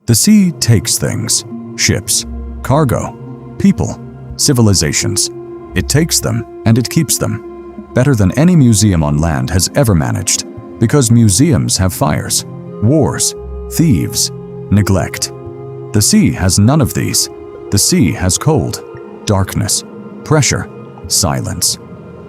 The sea takes things, ships, cargo, people, civilizations. It takes them and it keeps them, better than any museum on land has ever managed, because museums have fires, wars, thieves, neglect. The sea has none of these. The sea has cold, darkness, pressure, silence.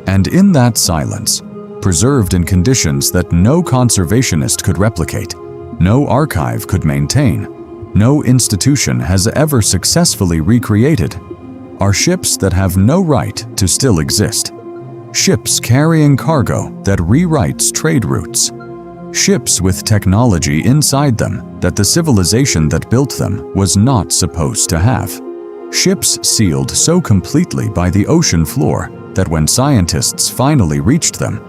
And in that silence, preserved in conditions that no conservationist could replicate, no archive could maintain, no institution has ever successfully recreated, are ships that have no right to still exist. Ships carrying cargo that rewrites trade routes. Ships with technology inside them that the civilization that built them was not supposed to have. Ships sealed so completely by the ocean floor that when scientists finally reached them,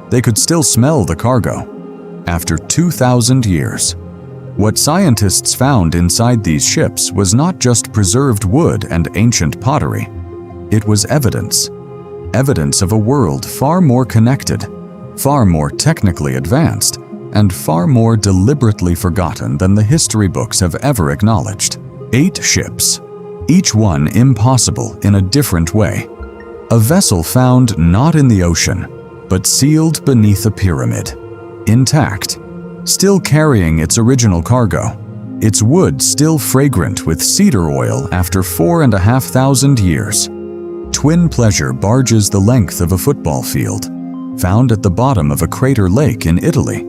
they could still smell the cargo. After 2,000 years, what scientists found inside these ships was not just preserved wood and ancient pottery. It was evidence. Evidence of a world far more connected, far more technically advanced, and far more deliberately forgotten than the history books have ever acknowledged. 8 ships, each one impossible in a different way. A vessel found not in the ocean, but sealed beneath a pyramid, intact, still carrying its original cargo, its wood still fragrant with cedar oil after 4,500 years. Twin pleasure barges the length of a football field, found at the bottom of a crater lake in Italy,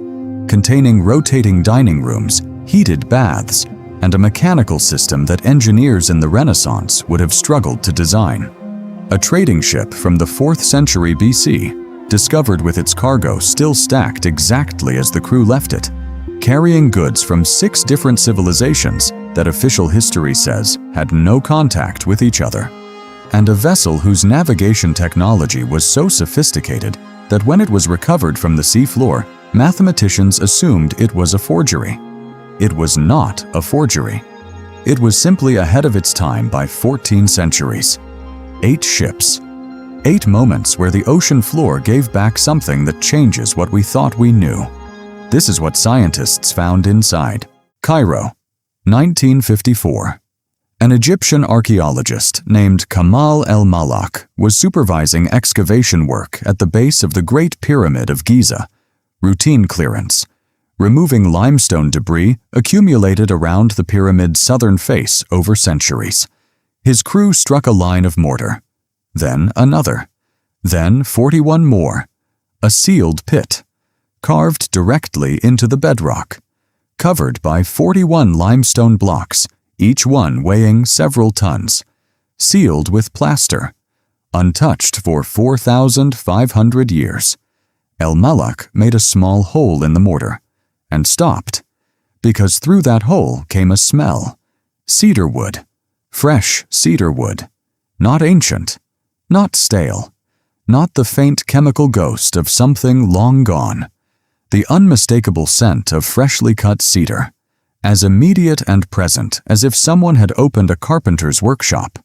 containing rotating dining rooms, heated baths, and a mechanical system that engineers in the Renaissance would have struggled to design. A trading ship from the 4th century BC, discovered with its cargo still stacked exactly as the crew left it, carrying goods from 6 different civilizations that official history says had no contact with each other. And a vessel whose navigation technology was so sophisticated that when it was recovered from the seafloor, mathematicians assumed it was a forgery. It was not a forgery. It was simply ahead of its time by 14 centuries. 8 ships. 8 moments where the ocean floor gave back something that changes what we thought we knew. This is what scientists found inside. Cairo, 1954. An Egyptian archaeologist named Kamal el-Malak was supervising excavation work at the base of the Great Pyramid of Giza, routine clearance, removing limestone debris accumulated around the pyramid's southern face over centuries. His crew struck a line of mortar, then another, then 41 more, a sealed pit, carved directly into the bedrock, covered by 41 limestone blocks, each one weighing several tons, sealed with plaster, untouched for 4,500 years. El-Malak made a small hole in the mortar and stopped, because through that hole came a smell. Cedar wood, fresh cedar wood, not ancient, not stale, not the faint chemical ghost of something long gone. The unmistakable scent of freshly cut cedar, as immediate and present as if someone had opened a carpenter's workshop.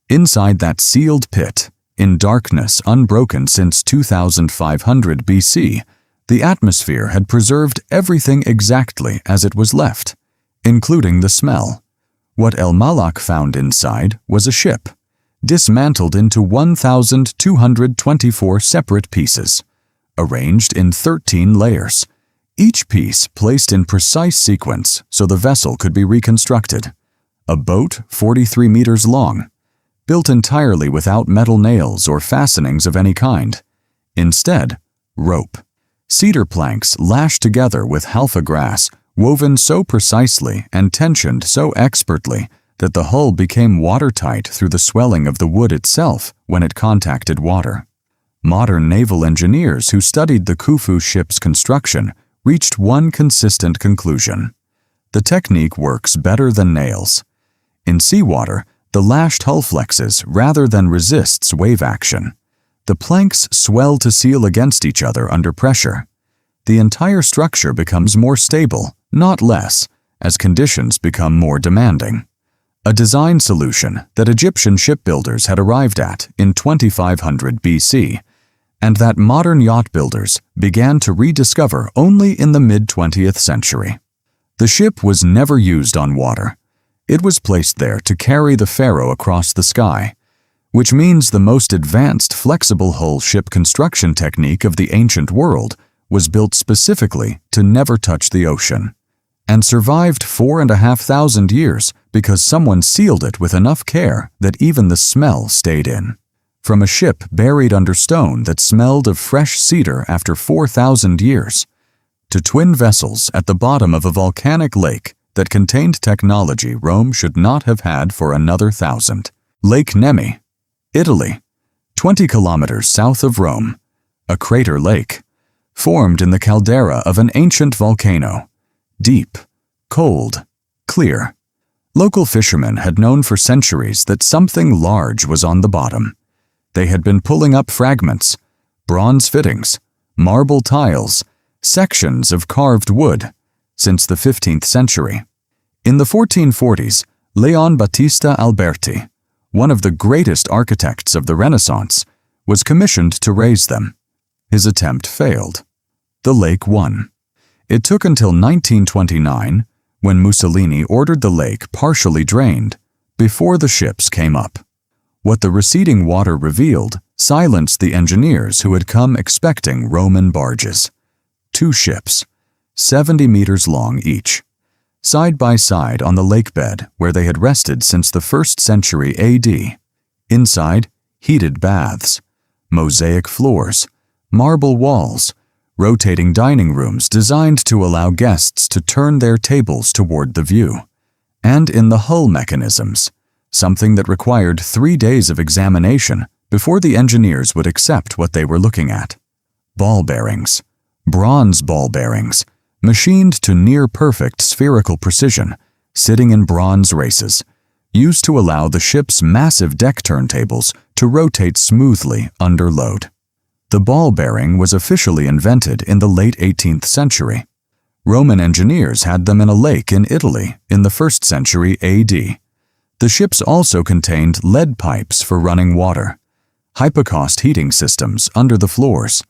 Inside that sealed pit, in darkness unbroken since 2500 BC, the atmosphere had preserved everything exactly as it was left, including the smell. What El-Malak found inside was a ship, dismantled into 1,224 separate pieces, arranged in 13 layers, each piece placed in precise sequence so the vessel could be reconstructed. A boat 43 meters long, built entirely without metal nails or fastenings of any kind. Instead, rope. Cedar planks lashed together with halfa grass, woven so precisely and tensioned so expertly that the hull became watertight through the swelling of the wood itself when it contacted water. Modern naval engineers who studied the Khufu ship's construction reached one consistent conclusion. The technique works better than nails. In seawater, the lashed hull flexes rather than resists wave action. The planks swell to seal against each other under pressure. The entire structure becomes more stable, not less, as conditions become more demanding. A design solution that Egyptian shipbuilders had arrived at in 2500 BC, and that modern yacht builders began to rediscover only in the mid-20th century. The ship was never used on water. It was placed there to carry the pharaoh across the sky, which means the most advanced flexible hull ship construction technique of the ancient world was built specifically to never touch the ocean, and survived 4,500 years because someone sealed it with enough care that even the smell stayed in. From a ship buried under stone that smelled of fresh cedar after 4,000 years, to twin vessels at the bottom of a volcanic lake that contained technology Rome should not have had for another 1,000. Lake Nemi, Italy, 20 kilometers south of Rome, a crater lake, formed in the caldera of an ancient volcano, deep, cold, clear. Local fishermen had known for centuries that something large was on the bottom. They had been pulling up fragments, bronze fittings, marble tiles, sections of carved wood, since the 15th century. In the 1440s, Leon Battista Alberti, one of the greatest architects of the Renaissance, was commissioned to raise them. His attempt failed. The lake won. It took until 1929, when Mussolini ordered the lake partially drained, before the ships came up. What the receding water revealed silenced the engineers who had come expecting Roman barges. 2 ships, 70 meters long each, side by side on the lakebed where they had rested since the 1st century AD. Inside, heated baths, mosaic floors, marble walls, rotating dining rooms designed to allow guests to turn their tables toward the view. And in the hull mechanisms, something that required 3 days of examination before the engineers would accept what they were looking at. Ball bearings, bronze ball bearings, machined to near-perfect spherical precision, sitting in bronze races, used to allow the ship's massive deck turntables to rotate smoothly under load. The ball bearing was officially invented in the late 18th century. Roman engineers had them in a lake in Italy in the 1st century AD. The ships also contained lead pipes for running water, hypocaust heating systems under the floors,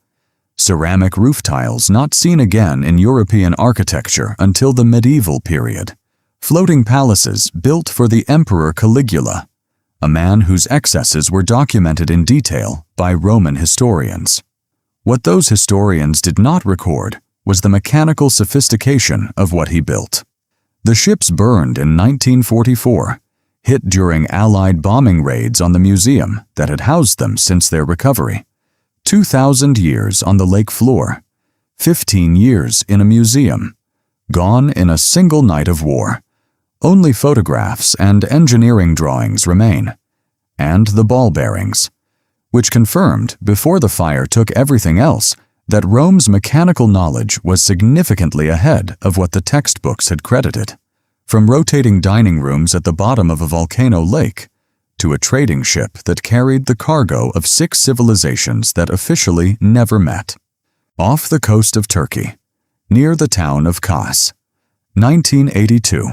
ceramic roof tiles not seen again in European architecture until the medieval period, floating palaces built for the Emperor Caligula, a man whose excesses were documented in detail by Roman historians. What those historians did not record was the mechanical sophistication of what he built. The ships burned in 1944, hit during Allied bombing raids on the museum that had housed them since their recovery. 2,000 years on the lake floor, 15 years in a museum, gone in a single night of war. Only photographs and engineering drawings remain, and the ball bearings, which confirmed, before the fire took everything else, that Rome's mechanical knowledge was significantly ahead of what the textbooks had credited. From rotating dining rooms at the bottom of a volcano lake, to a trading ship that carried the cargo of 6 civilizations that officially never met. Off the coast of Turkey, near the town of Kos, 1982,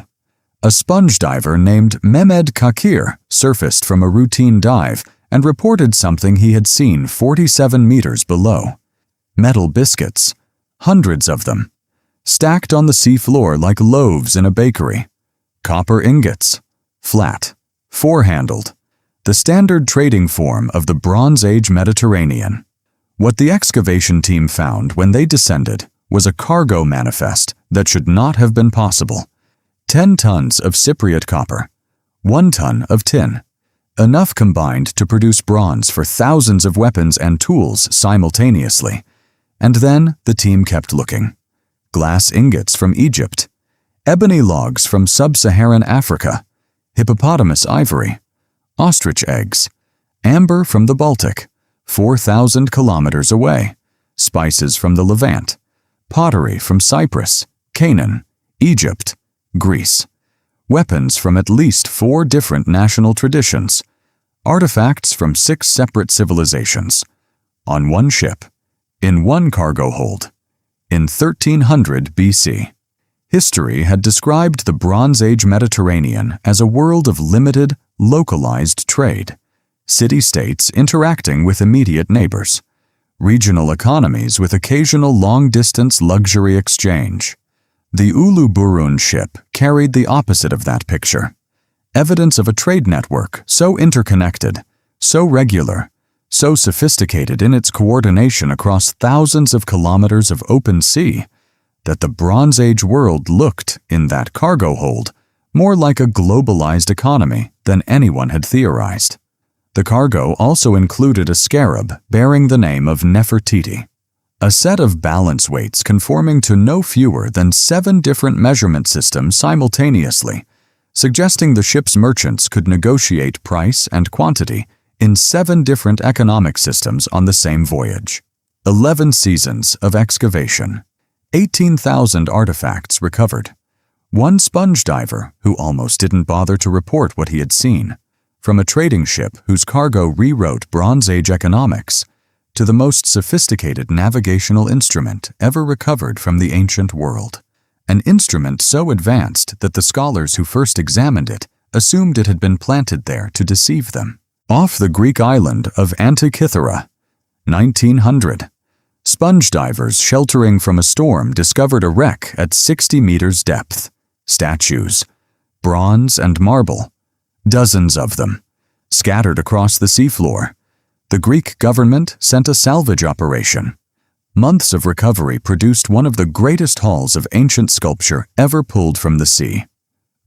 a sponge diver named Mehmed Kakir surfaced from a routine dive and reported something he had seen 47 meters below. Metal biscuits, hundreds of them, stacked on the seafloor like loaves in a bakery. Copper ingots, flat, four-handled, the standard trading form of the Bronze Age Mediterranean. What the excavation team found when they descended was a cargo manifest that should not have been possible. 10 tons of Cypriot copper, 1 ton of tin, enough combined to produce bronze for thousands of weapons and tools simultaneously. And then the team kept looking. Glass ingots from Egypt, ebony logs from sub-Saharan Africa, hippopotamus ivory, ostrich eggs, amber from the Baltic, 4,000 kilometers away, spices from the Levant, pottery from Cyprus, Canaan, Egypt, Greece, weapons from at least 4 different national traditions, artifacts from 6 separate civilizations, on one ship, in one cargo hold, in 1300 BC. History had described the Bronze Age Mediterranean as a world of limited, localized trade, city-states interacting with immediate neighbors, regional economies with occasional long-distance luxury exchange. The Uluburun ship carried the opposite of that picture. Evidence of a trade network so interconnected, so regular, so sophisticated in its coordination across thousands of kilometers of open sea that the Bronze Age world looked, in that cargo hold, more like a globalized economy than anyone had theorized. The cargo also included a scarab bearing the name of Nefertiti, a set of balance weights conforming to no fewer than 7 different measurement systems simultaneously, suggesting the ship's merchants could negotiate price and quantity in 7 different economic systems on the same voyage. 11 seasons of excavation, 18,000 artifacts recovered. One sponge diver who almost didn't bother to report what he had seen, from a trading ship whose cargo rewrote Bronze Age economics, to the most sophisticated navigational instrument ever recovered from the ancient world. An instrument so advanced that the scholars who first examined it assumed it had been planted there to deceive them. Off the Greek island of Antikythera, 1900, sponge divers sheltering from a storm discovered a wreck at 60 meters depth. Statues, bronze and marble, dozens of them, scattered across the seafloor. The Greek government sent a salvage operation. Months of recovery produced one of the greatest hauls of ancient sculpture ever pulled from the sea.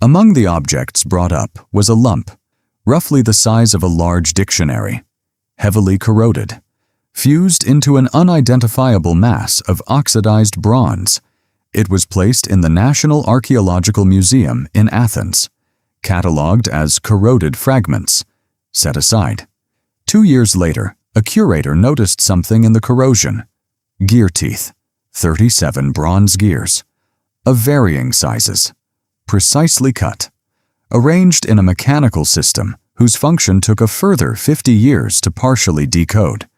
Among the objects brought up was a lump, roughly the size of a large dictionary, heavily corroded, fused into an unidentifiable mass of oxidized bronze. It was placed in the National Archaeological Museum in Athens, catalogued as corroded fragments, set aside. 2 years later, a curator noticed something in the corrosion. Gear teeth, 37 bronze gears, of varying sizes, precisely cut, arranged in a mechanical system whose function took a further 50 years to partially decode,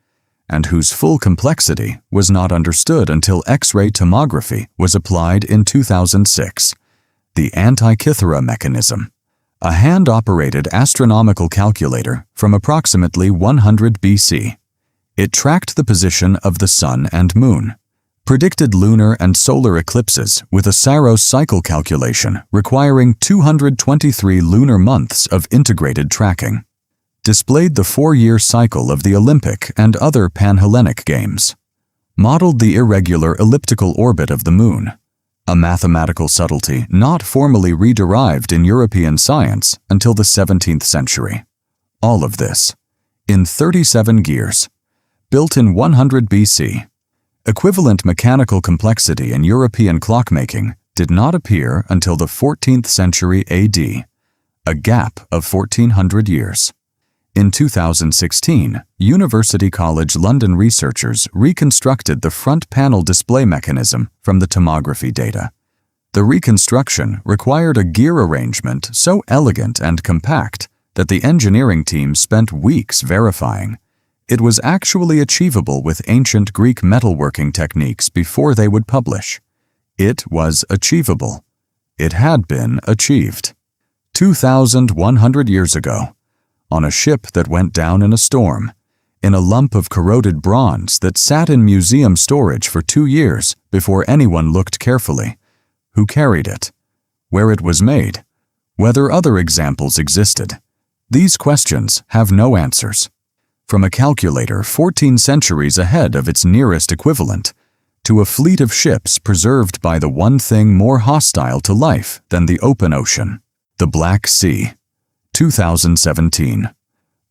and whose full complexity was not understood until X-ray tomography was applied in 2006. The Antikythera Mechanism, a hand-operated astronomical calculator from approximately 100 BC. It tracked the position of the sun and moon, predicted lunar and solar eclipses with a Saros cycle calculation requiring 223 lunar months of integrated tracking, displayed the 4-year cycle of the Olympic and other Pan-Hellenic Games, modeled the irregular elliptical orbit of the moon, a mathematical subtlety not formally re-derived in European science until the 17th century. All of this, in 37 gears, built in 100 BC. Equivalent mechanical complexity in European clockmaking did not appear until the 14th century AD, a gap of 1400 years. In 2016, University College London researchers reconstructed the front panel display mechanism from the tomography data. The reconstruction required a gear arrangement so elegant and compact that the engineering team spent weeks verifying. It was actually achievable with ancient Greek metalworking techniques before they would publish. It was achievable. It had been achieved. 2,100 years ago, on a ship that went down in a storm, in a lump of corroded bronze that sat in museum storage for 2 years before anyone looked carefully. Who carried it? Where it was made? Whether other examples existed? These questions have no answers. From a calculator 14 centuries ahead of its nearest equivalent, to a fleet of ships preserved by the one thing more hostile to life than the open ocean, the Black Sea. 2017.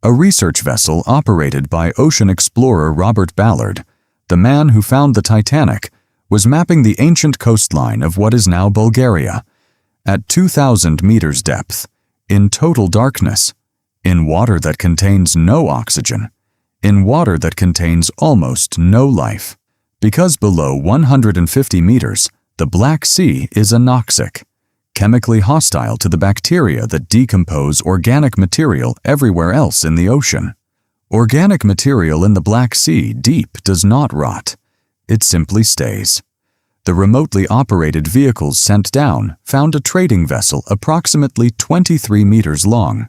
A research vessel operated by ocean explorer Robert Ballard, the man who found the Titanic, was mapping the ancient coastline of what is now Bulgaria, at 2,000 meters depth, in total darkness, in water that contains no oxygen, in water that contains almost no life. Because below 150 meters, the Black Sea is anoxic, chemically hostile to the bacteria that decompose organic material everywhere else in the ocean. Organic material in the Black Sea deep does not rot. It simply stays. The remotely operated vehicles sent down found a trading vessel approximately 23 meters long,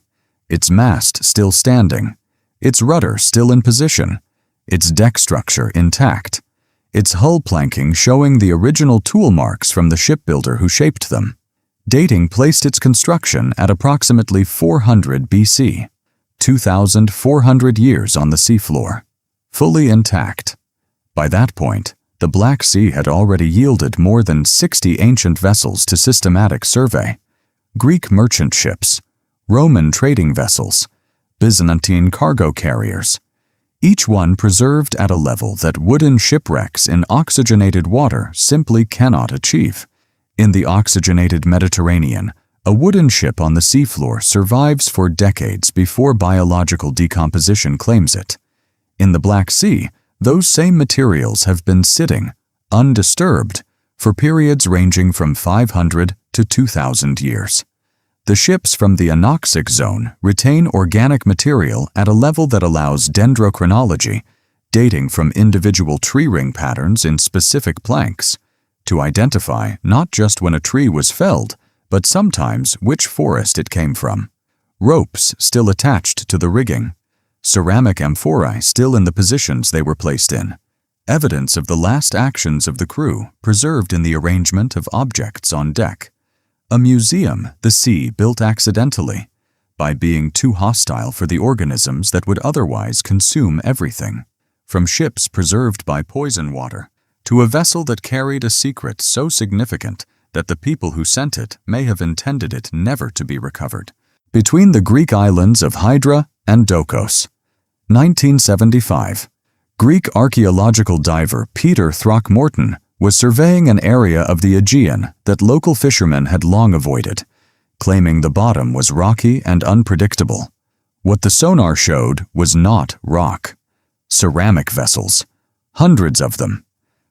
its mast still standing, its rudder still in position, its deck structure intact, its hull planking showing the original tool marks from the shipbuilder who shaped them. Dating placed its construction at approximately 400 BC, 2,400 years on the seafloor, fully intact. By that point, the Black Sea had already yielded more than 60 ancient vessels to systematic survey: Greek merchant ships, Roman trading vessels, Byzantine cargo carriers, each one preserved at a level that wooden shipwrecks in oxygenated water simply cannot achieve. In the oxygenated Mediterranean, a wooden ship on the seafloor survives for decades before biological decomposition claims it. In the Black Sea, those same materials have been sitting, undisturbed, for periods ranging from 500 to 2,000 years. The ships from the anoxic zone retain organic material at a level that allows dendrochronology, dating from individual tree ring patterns in specific planks, to identify not just when a tree was felled, but sometimes which forest it came from. Ropes still attached to the rigging, ceramic amphorae still in the positions they were placed in, evidence of the last actions of the crew preserved in the arrangement of objects on deck. A museum the sea built accidentally, by being too hostile for the organisms that would otherwise consume everything, from ships preserved by poison water, to a vessel that carried a secret so significant that the people who sent it may have intended it never to be recovered. Between the Greek islands of Hydra and Dokos, 1975, Greek archaeological diver Peter Throckmorton was surveying an area of the Aegean that local fishermen had long avoided, claiming the bottom was rocky and unpredictable. What the sonar showed was not rock. Ceramic vessels, hundreds of them,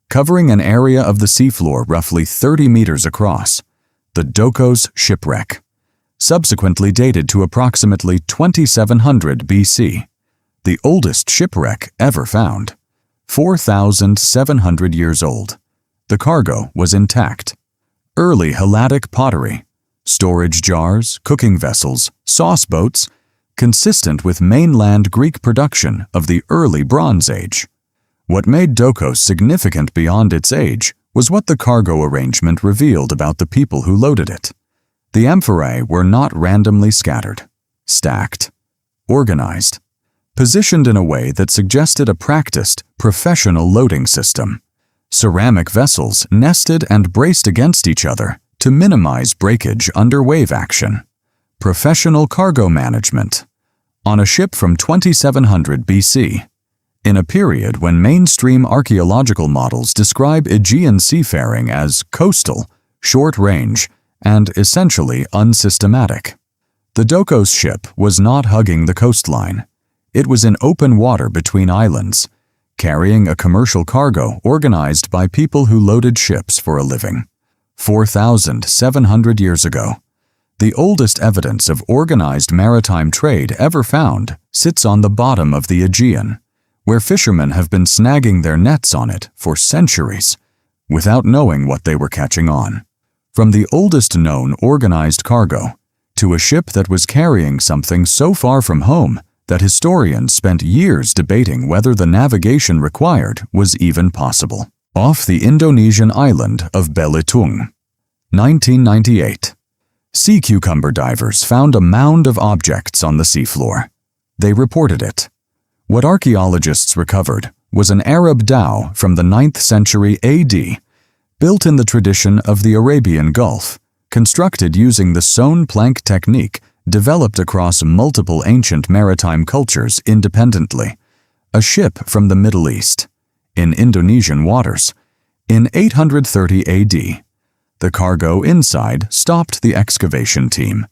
covering an area of the seafloor roughly 30 meters across, the Dokos shipwreck, subsequently dated to approximately 2700 BC, the oldest shipwreck ever found, 4,700 years old. The cargo was intact. Early Helladic pottery, storage jars, cooking vessels, sauce boats, consistent with mainland Greek production of the early Bronze Age. What made Dokos significant beyond its age was what the cargo arrangement revealed about the people who loaded it. The amphorae were not randomly scattered, stacked, organized, positioned in a way that suggested a practiced, professional loading system. Ceramic vessels nested and braced against each other to minimize breakage under wave action. Professional cargo management. On a ship from 2700 BC, in a period when mainstream archaeological models describe Aegean seafaring as coastal, short-range, and essentially unsystematic. The Dokos ship was not hugging the coastline. It was in open water between islands, carrying a commercial cargo organized by people who loaded ships for a living. 4,700 years ago, the oldest evidence of organized maritime trade ever found sits on the bottom of the Aegean, where fishermen have been snagging their nets on it for centuries, without knowing what they were catching on. From the oldest known organized cargo, to a ship that was carrying something so far from home that historians spent years debating whether the navigation required was even possible. Off the Indonesian island of Belitung, 1998, sea cucumber divers found a mound of objects on the seafloor. They reported it. What archaeologists recovered was an Arab dhow from the 9th century AD, built in the tradition of the Arabian Gulf, constructed using the sewn plank technique developed across multiple ancient maritime cultures independently. A ship from the Middle East, in Indonesian waters, in 830 AD. The cargo inside stopped the excavation team.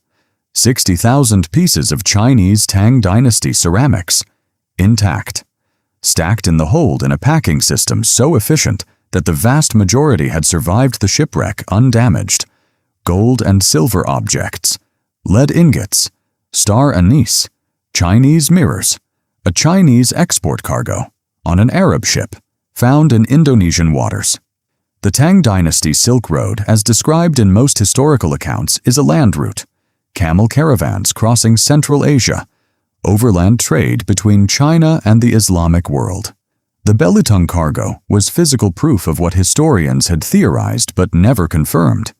60,000 pieces of Chinese Tang Dynasty ceramics, intact, stacked in the hold in a packing system so efficient that the vast majority had survived the shipwreck undamaged. Gold and silver objects, lead ingots, star anise, Chinese mirrors, a Chinese export cargo on an Arab ship found in Indonesian waters. The Tang Dynasty Silk Road, as described in most historical accounts, is a land route, camel caravans crossing Central Asia, overland trade between China and the Islamic world. The Belitung cargo was physical proof of what historians had theorized but never confirmed,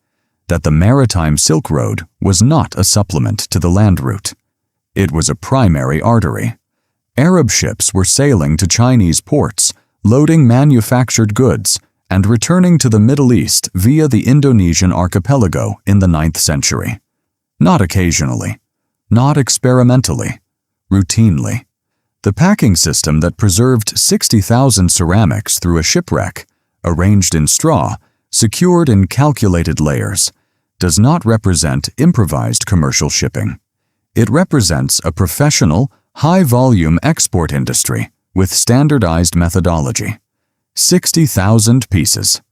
that the maritime Silk Road was not a supplement to the land route. It was a primary artery. Arab ships were sailing to Chinese ports, loading manufactured goods, and returning to the Middle East via the Indonesian archipelago in the 9th century. Not occasionally, not experimentally, routinely. The packing system that preserved 60,000 ceramics through a shipwreck, arranged in straw, secured in calculated layers, does not represent improvised commercial shipping. It represents a professional, high-volume export industry with standardized methodology. 60,000 pieces.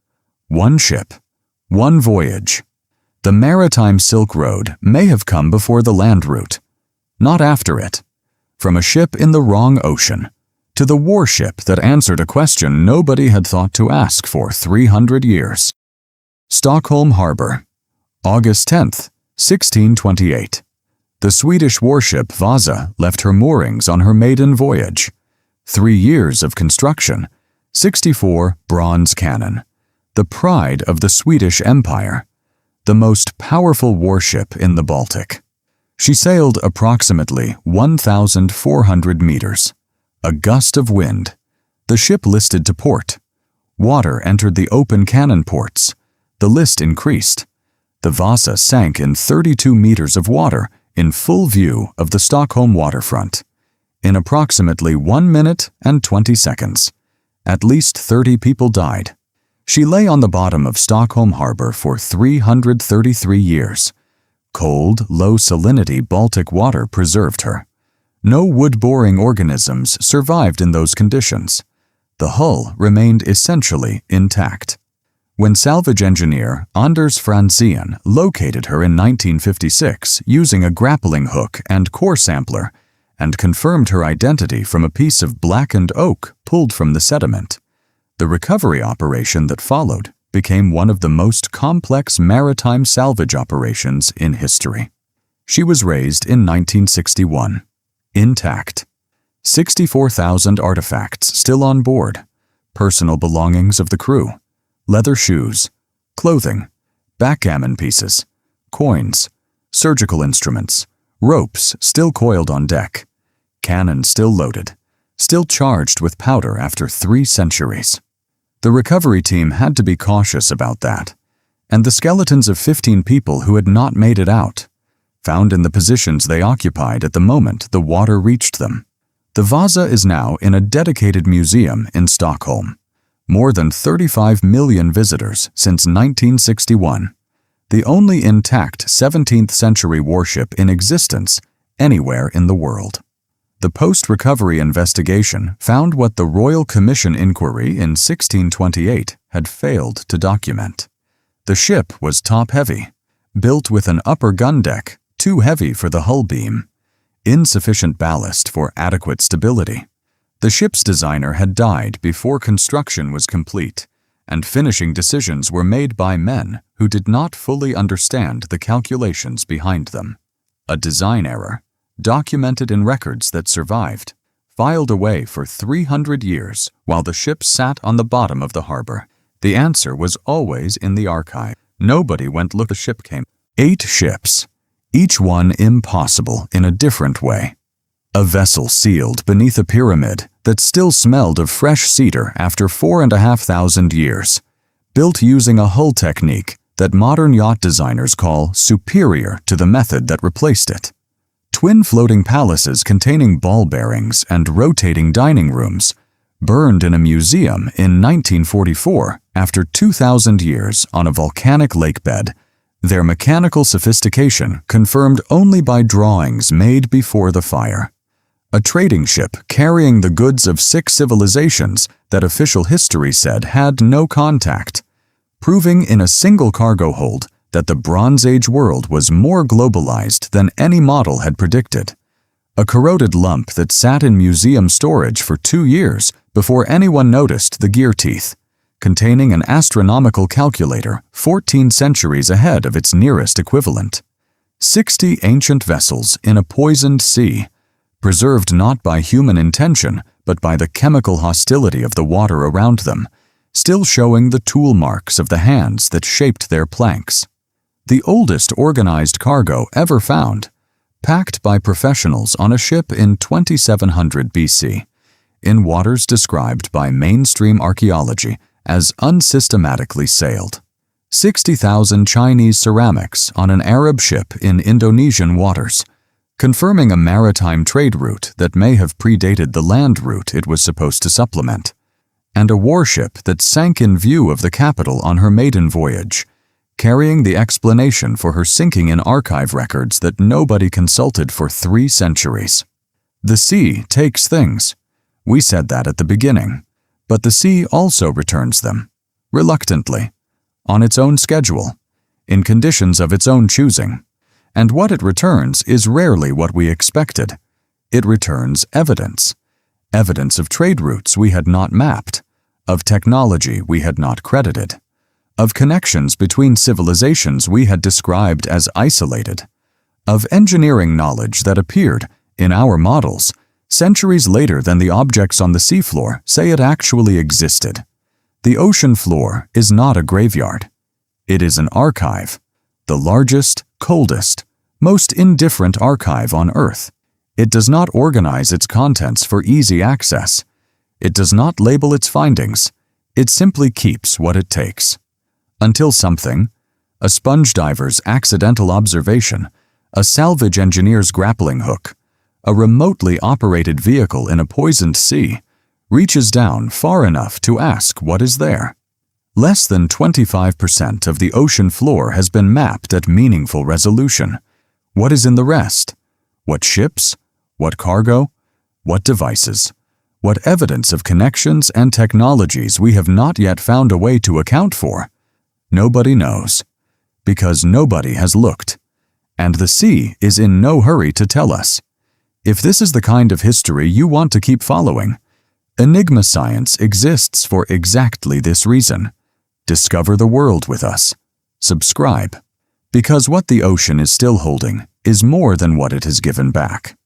One ship. One voyage. The maritime Silk Road may have come before the land route, not after it. From a ship in the wrong ocean to the warship that answered a question nobody had thought to ask for 300 years. Stockholm Harbor, August 10th, 1628. The Swedish warship Vasa left her moorings on her maiden voyage. 3 years of construction, 64 bronze cannon, the pride of the Swedish Empire, the most powerful warship in the Baltic. She sailed approximately 1,400 meters. A gust of wind. The ship listed to port. Water entered the open cannon ports. The list increased. The Vasa sank in 32 meters of water in full view of the Stockholm waterfront. In approximately 1 minute and 20 seconds, at least 30 people died. She lay on the bottom of Stockholm Harbor for 333 years. Cold, low salinity Baltic water preserved her. No wood-boring organisms survived in those conditions. The hull remained essentially intact. When salvage engineer Anders Franzén located her in 1956 using a grappling hook and core sampler and confirmed her identity from a piece of blackened oak pulled from the sediment, the recovery operation that followed became one of the most complex maritime salvage operations in history. She was raised in 1961, intact. 64,000 artifacts still on board, personal belongings of the crew, leather shoes, clothing, backgammon pieces, coins, surgical instruments, ropes still coiled on deck, cannon still loaded, still charged with powder after 3 centuries. The recovery team had to be cautious about that, and the skeletons of 15 people who had not made it out, found in the positions they occupied at the moment the water reached them. The Vasa is now in a dedicated museum in Stockholm. More than 35 million visitors since 1961. The only intact 17th century warship in existence anywhere in the world. The post-recovery investigation found what the Royal Commission inquiry in 1628 had failed to document. The ship was top-heavy, built with an upper gun deck too heavy for the hull beam, insufficient ballast for adequate stability. The ship's designer had died before construction was complete, and finishing decisions were made by men who did not fully understand the calculations behind them. A design error, documented in records that survived, filed away for 300 years while the ship sat on the bottom of the harbor. The answer was always in the archive. Nobody went look. The ship came. 8 ships, each one impossible in a different way. A vessel sealed beneath a pyramid that still smelled of fresh cedar after 4,500 years, built using a hull technique that modern yacht designers call superior to the method that replaced it. Twin floating palaces containing ball bearings and rotating dining rooms, burned in a museum in 1944 after 2,000 years on a volcanic lakebed, their mechanical sophistication confirmed only by drawings made before the fire. A trading ship carrying the goods of 6 civilizations that official history said had no contact, proving in a single cargo hold that the Bronze Age world was more globalized than any model had predicted. A corroded lump that sat in museum storage for 2 years before anyone noticed the gear teeth, containing an astronomical calculator 14 centuries ahead of its nearest equivalent. 60 ancient vessels in a poisoned sea, preserved not by human intention, but by the chemical hostility of the water around them, still showing the tool marks of the hands that shaped their planks. The oldest organized cargo ever found, packed by professionals on a ship in 2700 BC, in waters described by mainstream archaeology as unsystematically sailed. 60,000 Chinese ceramics on an Arab ship in Indonesian waters, confirming a maritime trade route that may have predated the land route it was supposed to supplement, and a warship that sank in view of the capital on her maiden voyage, carrying the explanation for her sinking in archive records that nobody consulted for 3 centuries. The sea takes things. We said that at the beginning, but the sea also returns them, reluctantly, on its own schedule, in conditions of its own choosing. And what it returns is rarely what we expected. It returns evidence. Evidence of trade routes we had not mapped, of technology we had not credited, of connections between civilizations we had described as isolated, of engineering knowledge that appeared, in our models, centuries later than the objects on the seafloor say it actually existed. The ocean floor is not a graveyard. It is an archive, the largest, coldest, most indifferent archive on Earth. It does not organize its contents for easy access. It does not label its findings. It simply keeps what it takes. Until something, a sponge diver's accidental observation, a salvage engineer's grappling hook, a remotely operated vehicle in a poisoned sea, reaches down far enough to ask what is there. Less than 25% of the ocean floor has been mapped at meaningful resolution. What is in the rest? What ships? What cargo? What devices? What evidence of connections and technologies we have not yet found a way to account for? Nobody knows, because nobody has looked, and the sea is in no hurry to tell us. If this is the kind of history you want to keep following, Enigma Science exists for exactly this reason. Discover the world with us. Subscribe. Because what the ocean is still holding is more than what it has given back.